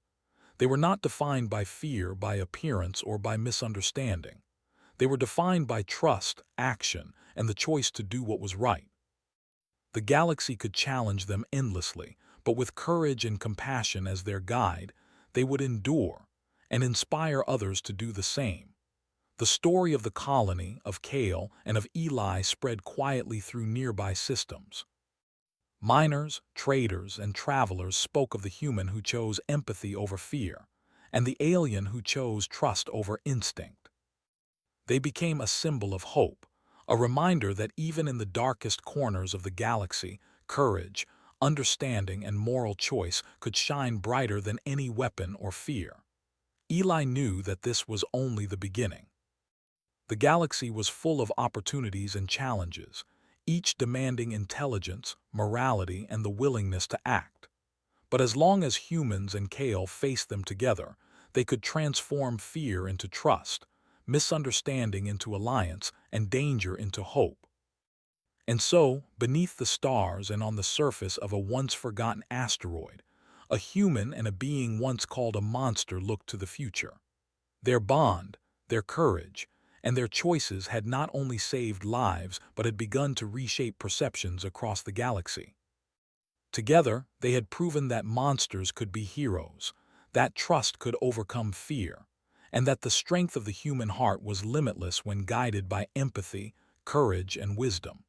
They were not defined by fear, by appearance, or by misunderstanding. They were defined by trust, action, and the choice to do what was right. The galaxy could challenge them endlessly, but with courage and compassion as their guide, they would endure and inspire others to do the same. The story of the colony, of Kale, and of Eli spread quietly through nearby systems. Miners, traders, and travelers spoke of the human who chose empathy over fear, and the alien who chose trust over instinct. They became a symbol of hope, a reminder that even in the darkest corners of the galaxy, courage, understanding, and moral choice could shine brighter than any weapon or fear. Eli knew that this was only the beginning. The galaxy was full of opportunities and challenges, each demanding intelligence, morality, and the willingness to act. But as long as humans and Kale faced them together, they could transform fear into trust, misunderstanding into alliance, and danger into hope. And so, beneath the stars and on the surface of a once-forgotten asteroid, a human and a being once called a monster looked to the future. Their bond, their courage, and their choices had not only saved lives but had begun to reshape perceptions across the galaxy. Together, they had proven that monsters could be heroes, that trust could overcome fear, and that the strength of the human heart was limitless when guided by empathy, courage, and wisdom.